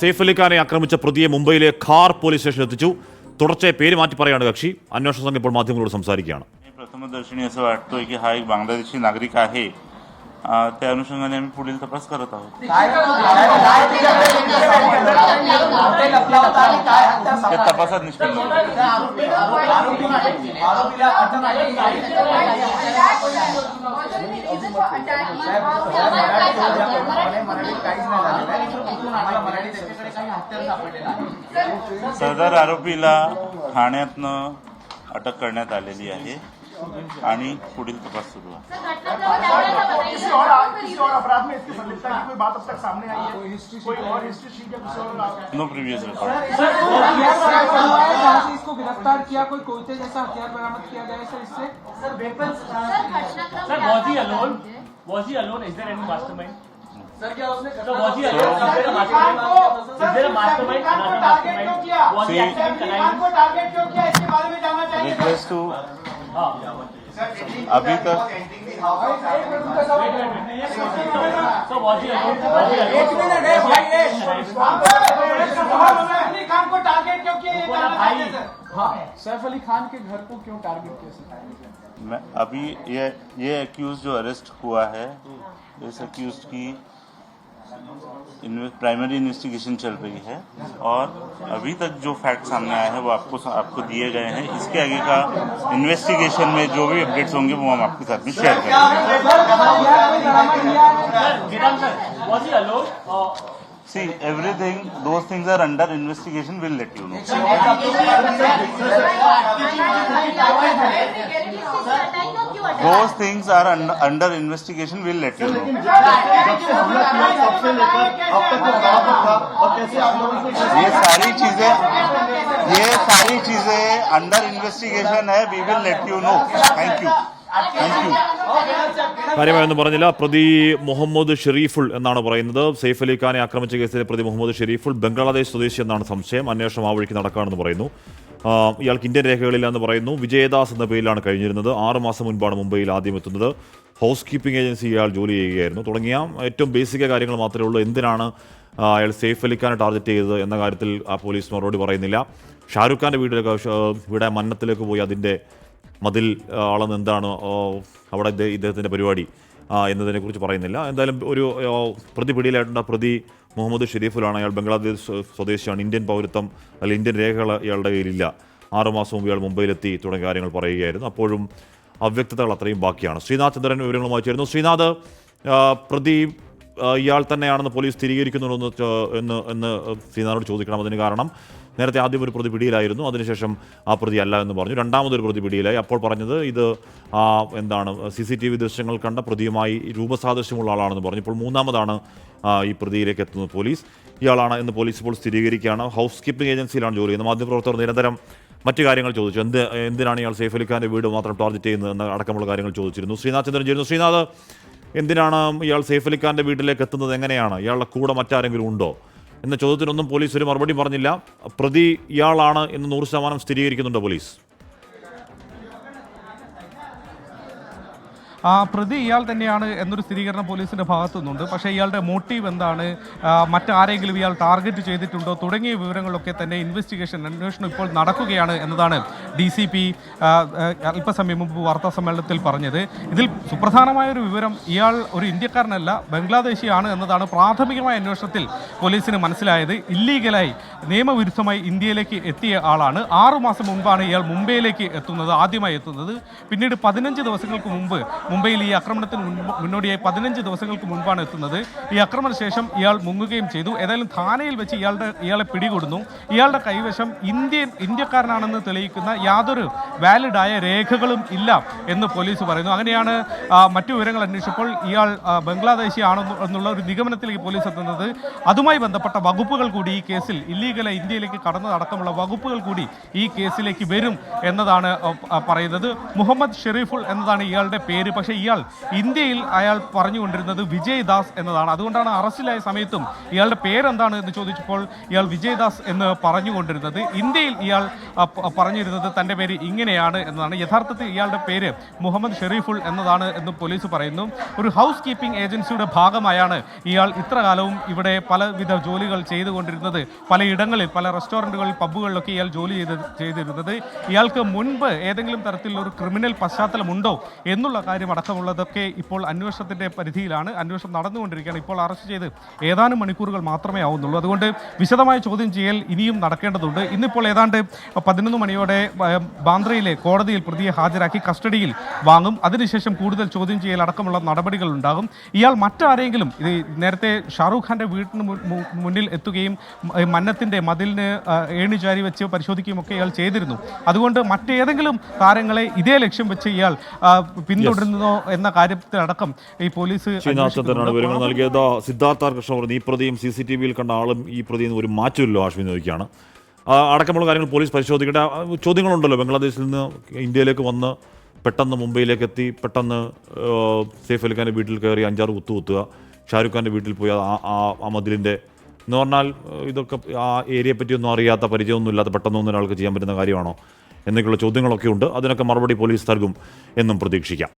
സെയ്ഫ് അലി ഖാനെ ആക്രമിച്ച പ്രതിയെ മുംബൈയിലെ ഖാർ പോലീസ് സ്റ്റേഷനിൽ എത്തിച്ചു. തുടർച്ചയായി പേര് മാറ്റി പറയാണ് കക്ഷി. അന്വേഷണ സംഘം ഇപ്പോൾ മാധ്യമങ്ങളോട് സംസാരിക്കുകയാണ്. प्रथमदर्शनी असं वाटतोय की हा एक बांगलादेशी नागरिक आहे. त्या अनुषंगाने आम्ही पुढील तपास करत आहोत. ते तपासात निष्पन्न होईल. सदर आरोपीला ठाण्यातनं अटक करण्यात आलेली आहे आणि पुढील तपास सुरू आहे. No previous record. इसको गिरफ्तार किया, कोई कोयते जैसा हथियार बरामद किया गया है सर इससे? Sir weapons sir was he alone? Was he alone? Is there any mastermind? Sir क्या उसने so was he alone? Is there a mastermind? Is there a mastermind? Was he actually conniving? को target क्यों किया इसके बारे में जानना चाहिए. रिक्वेस्ट टू अभी तक खान को टारगेट क्यों किया ये जानना चाहिए सर. सैफ अली खान के घर को क्यों टारगेट किया? मैं अभी ये एक्यूज जो अरेस्ट हुआ है, इस एक्यूज की प्राइमरी इन्वेस्टिगेशन चल रही है और अभी तक जो फैक्ट सामने आए हैं वो आपको दिए गए हैं. इसके आगे का इन्वेस्टिगेशन में जो भी अपडेट्स होंगे वो हम आपके साथ में शेयर करेंगे. See, everything, those things are under investigation. We'll let you know. Those things are under investigation. We'll let you know. ये सारी चीजें अंडर इन्वेस्टिगेशन है. We will let you know. Thank you. കാര്യമായൊന്നും പറഞ്ഞില്ല. പ്രതി മുഹമ്മദ് ഷെരീഫുൾ എന്നാണ് പറയുന്നത്. സെയ്ഫ് അലി ഖാനെ ആക്രമിച്ച കേസിലെ പ്രതി മുഹമ്മദ് ഷെരീഫുൾ ബംഗ്ലാദേശ് സ്വദേശി എന്നാണ് സംശയം. അന്വേഷണം ആ വഴിക്ക് നടക്കുകയാണെന്ന് പറയുന്നു. ഇയാൾക്ക് ഇന്ത്യൻ രേഖകളില്ല എന്ന് പറയുന്നു. വിജയദാസ് എന്ന പേരിലാണ് കഴിഞ്ഞിരുന്നത്. 6 മാസം മുൻപാണ് മുംബൈയിൽ ആദ്യം എത്തുന്നത്. ഹൗസ് കീപ്പിംഗ് ഏജൻസി ഇയാൾ ജോലി ചെയ്യുകയായിരുന്നു. തുടങ്ങിയ ഏറ്റവും ബേസിക് കാര്യങ്ങൾ മാത്രമേ ഉള്ളൂ. എന്തിനാണ് അയാൾ സെയ്ഫ് അലി ഖാനെ ടാർഗറ്റ് ചെയ്തത് എന്ന കാര്യത്തിൽ ആ പോലീസ് മറുപടി പറയുന്നില്ല. ഷാരൂഖ് ഖാൻ്റെ ഇവിടെ മന്നത്തിലേക്ക് പോയി അതിൻ്റെ മതിൽ ആളെന്ന് എന്താണ് അവിടെ ഇദ്ദേഹത്തിൻ്റെ പരിപാടി എന്നതിനെക്കുറിച്ച് പറയുന്നില്ല. എന്തായാലും ഒരു പ്രതി പിടിയിലായിട്ടുണ്ട്. പ്രതി മുഹമ്മദ് ഷെരീഫുലാണ്. അയാൾ ബംഗ്ലാദേശ് സ്വദേശിയാണ്. ഇന്ത്യൻ പൗരത്വം അല്ലെങ്കിൽ ഇന്ത്യൻ രേഖകൾ ഇയാളുടെ കയ്യിലില്ല. 6 മാസം മുമ്പ് ഇയാൾ മുംബൈയിലെത്തി തുടങ്ങിയ കാര്യങ്ങൾ പറയുകയായിരുന്നു. അപ്പോഴും അവ്യക്തതകൾ അത്രയും ബാക്കിയാണ്. ശ്രീനാഥ് ചന്ദ്രൻ വിവരങ്ങളുമായി ചേരുന്നു. ശ്രീനാഥ്, പ്രതി ഇയാൾ തന്നെയാണെന്ന് പോലീസ് സ്ഥിരീകരിക്കുന്നുണ്ടോ എന്ന് ശ്രീനാഥോട് ചോദിക്കണം. അതിന് കാരണം നേരത്തെ ആദ്യം ഒരു പ്രതി പിടിയിലായിരുന്നു. അതിനുശേഷം ആ പ്രതി അല്ല എന്ന് പറഞ്ഞു. രണ്ടാമതൊരു പ്രതി പിടിയിലായി. അപ്പോൾ പറഞ്ഞത് ഇത് CCTV ദൃശ്യങ്ങൾ കണ്ട പ്രതിയുമായി രൂപസാദൃശ്യമുള്ള ആളാണെന്ന് പറഞ്ഞു. ഇപ്പോൾ മൂന്നാമതാണ് ഈ പ്രതിയിലേക്ക് എത്തുന്നത് പോലീസ്. ഇയാളാണ് എന്ന് പോലീസ് ഇപ്പോൾ സ്ഥിരീകരിക്കുകയാണ്. ഹൗസ് കീപ്പിംഗ് ഏജൻസിയിലാണ് ജോലി ചെയ്യുന്നത്. മാധ്യമപ്രവർത്തകർ നിരന്തരം മറ്റു കാര്യങ്ങൾ ചോദിച്ചു. എന്തിനാണ് ഇയാൾ സെയ്ഫ് അലി ഖാൻ്റെ വീട് മാത്രം ടാർഗറ്റ് ചെയ്യുന്നത് എന്ന അടക്കമുള്ള കാര്യങ്ങൾ ചോദിച്ചിരുന്നു. ശ്രീനാഥ് ചന്ദ്രൻ ചേരുന്നു. ശ്രീനാഥ്, എന്തിനാണ് ഇയാൾ സെയ്ഫ് അലി ഖാൻ്റെ വീട്ടിലേക്ക് എത്തുന്നത്? എങ്ങനെയാണ്? ഇയാളുടെ കൂടെ മറ്റാരെങ്കിലും ഉണ്ടോ എന്ന ചോദ്യത്തിനൊന്നും പോലീസ് ഒരു മറുപടി പറഞ്ഞില്ല. പ്രതി ഇയാളാണ് എന്ന് 100% സ്ഥിരീകരിക്കുന്നുണ്ടോ പോലീസ്? പ്രതി ഇയാൾ തന്നെയാണ് എന്നൊരു സ്ഥിരീകരണം പോലീസിൻ്റെ ഭാഗത്തു നിന്നുണ്ട്. പക്ഷേ ഇയാളുടെ മോട്ടീവ് എന്താണ്, മറ്റാരെങ്കിലും ഇയാൾ ടാർഗറ്റ് ചെയ്തിട്ടുണ്ടോ തുടങ്ങിയ വിവരങ്ങളൊക്കെ തന്നെ അന്വേഷണം ഇപ്പോൾ നടക്കുകയാണ് എന്നതാണ് DCP അല്പസമയം മുമ്പ് വാർത്താ സമ്മേളനത്തിൽ പറഞ്ഞത്. ഇതിൽ സുപ്രധാനമായൊരു വിവരം, ഇയാൾ ഒരു ഇന്ത്യക്കാരനല്ല, ബംഗ്ലാദേശിയാണ് എന്നതാണ് പ്രാഥമികമായ അന്വേഷണത്തിൽ പോലീസിന് മനസ്സിലായത്. ഇല്ലീഗലായി നിയമവിരുദ്ധമായി ഇന്ത്യയിലേക്ക് എത്തിയ ആളാണ്. 6 മാസം മുൻപാണ് ഇയാൾ മുംബൈയിലേക്ക് ആദ്യമായി എത്തുന്നത്. പിന്നീട് 15 ദിവസങ്ങൾക്ക് മുമ്പ് മുംബൈയിൽ ഈ ആക്രമണത്തിന് മുന്നോടിയായി 15 ദിവസങ്ങൾക്ക് മുൻപാണ് എത്തുന്നത്. ഈ ആക്രമണ ശേഷം ഇയാൾ മുങ്ങുകയും ചെയ്തു. ഏതായാലും ഥാനയിൽ വെച്ച് ഇയാളെ പിടികൂടുന്നു. ഇയാളുടെ കൈവശം ഇന്ത്യക്കാരനാണെന്ന് തെളിയിക്കുന്ന യാതൊരു വാലിഡായ രേഖകളും ഇല്ല എന്ന് പോലീസ് പറയുന്നു. അങ്ങനെയാണ് മറ്റു വിവരങ്ങൾ അന്വേഷിച്ചപ്പോൾ ഇയാൾ ബംഗ്ലാദേശിയാണെന്ന് എന്നുള്ള ഒരു നിഗമനത്തിലേക്ക് പോലീസ് എത്തുന്നത്. അതുമായി ബന്ധപ്പെട്ട വകുപ്പുകൾ കൂടി ഈ കേസിൽ, ഇല്ലീഗലായി ഇന്ത്യയിലേക്ക് കടന്നതടക്കമുള്ള വകുപ്പുകൾ കൂടി ഈ കേസിലേക്ക് വരും എന്നതാണ് പറയുന്നത്. മുഹമ്മദ് ഷെരീഫുൾ എന്നതാണ് ഇയാളുടെ പേര്. പക്ഷേ ഇയാൾ ഇന്ത്യയിൽ അയാൾ പറഞ്ഞുകൊണ്ടിരുന്നത് വിജയ് ദാസ് എന്നതാണ്. അതുകൊണ്ടാണ് അറസ്റ്റിലായ സമയത്തും ഇയാളുടെ പേരെന്താണ് എന്ന് ചോദിച്ചപ്പോൾ ഇയാൾ വിജയ് ദാസ് എന്ന് പറഞ്ഞുകൊണ്ടിരുന്നത്. ഇന്ത്യയിൽ ഇയാൾ പറഞ്ഞിരുന്നത് തൻ്റെ പേര് ഇങ്ങനെയാണ് എന്നതാണ്. യഥാർത്ഥത്തിൽ ഇയാളുടെ പേര് മുഹമ്മദ് ഷെരീഫുൾ എന്നതാണ് എന്ന് പോലീസ് പറയുന്നു. ഒരു ഹൗസ് കീപ്പിംഗ് ഏജൻസിയുടെ ഭാഗമായാണ് ഇയാൾ ഇത്ര കാലവും ഇവിടെ പലവിധ ജോലികൾ ചെയ്തുകൊണ്ടിരുന്നത്. പലയിടങ്ങളിൽ, പല റെസ്റ്റോറൻറ്റുകളിൽ, പബ്ബുകളിലൊക്കെ ഇയാൾ ജോലി ചെയ്തിരുന്നത്. ഇയാൾക്ക് മുൻപ് ഏതെങ്കിലും തരത്തിലുള്ള ഒരു ക്രിമിനൽ പശ്ചാത്തലമുണ്ടോ എന്നുള്ള കാര്യം അടക്കമുള്ളതൊക്കെ ഇപ്പോൾ അന്വേഷണത്തിൻ്റെ പരിധിയിലാണ്. അന്വേഷണം നടന്നുകൊണ്ടിരിക്കുകയാണ്. ഇപ്പോൾ അറസ്റ്റ് ചെയ്ത് ഏതാനും മണിക്കൂറുകൾ മാത്രമേ ആവുന്നുള്ളൂ. അതുകൊണ്ട് വിശദമായ ചോദ്യം ചെയ്യൽ ഇനിയും നടക്കേണ്ടതുണ്ട്. ഇന്നിപ്പോൾ ഏതാണ്ട് 11 മണിയോടെ ബാന്ദ്രയിലെ കോടതിയിൽ പ്രതിയെ ഹാജരാക്കി കസ്റ്റഡിയിൽ വാങ്ങും. അതിനുശേഷം കൂടുതൽ ചോദ്യം ചെയ്യൽ അടക്കമുള്ള നടപടികൾ ഉണ്ടാകും. ഇയാൾ മറ്റാരെങ്കിലും നേരത്തെ ഷാറൂഖ് ഖാന്റെ വീട്ടിന് മുന്നിൽ എത്തുകയും മന്നത്തിൻ്റെ മതിലിന് ഏണിചാരി വെച്ച് പരിശോധിക്കുകയുമൊക്കെ ഇയാൾ ചെയ്തിരുന്നു. അതുകൊണ്ട് മറ്റേതെങ്കിലും താരങ്ങളെ ഇതേ ലക്ഷ്യം വെച്ച് ഇയാൾ പിന്തുടരുന്നതോ എന്ന കാര്യത്തിലടക്കം ഈ പോലീസ് വിവരങ്ങൾ നൽകിയത്. സിദ്ധാർത്ഥ കൃഷ്ണ പറഞ്ഞു ഈ പ്രതിയും CCTV-യിൽ കണ്ട ആളും ഈ പ്രതിയും ഒരു മാറ്റമില്ലോ ആശ്വിൻ ചോദിക്കുകയാണ്. അടക്കമുള്ള കാര്യങ്ങൾ പോലീസ് പരിശോധിക്കേണ്ട ചോദ്യങ്ങളുണ്ടല്ലോ. ബംഗ്ലാദേശിൽ നിന്ന് ഇന്ത്യയിലേക്ക് വന്ന് പെട്ടെന്ന് മുംബൈയിലേക്ക് എത്തി, പെട്ടെന്ന് സെയ്ഫ് അലി ഖാൻ്റെ വീട്ടിൽ കയറി 5-6 കുത്തുക, ഷാരൂഖ് ഖാൻ്റെ വീട്ടിൽ പോയി ആ മതിലിൻ്റെ എന്ന് പറഞ്ഞാൽ ഇതൊക്കെ ആ ഏരിയയെ പറ്റിയൊന്നും അറിയാത്ത, പരിചയമൊന്നും ഇല്ലാത്ത പെട്ടെന്നൊന്നും ഒരാൾക്ക് ചെയ്യാൻ പറ്റുന്ന കാര്യമാണോ എന്നൊക്കെയുള്ള ചോദ്യങ്ങളൊക്കെ ഉണ്ട്. അതിനൊക്കെ മറുപടി പോലീസ് നൽകും എന്നും പ്രതീക്ഷിക്കാം.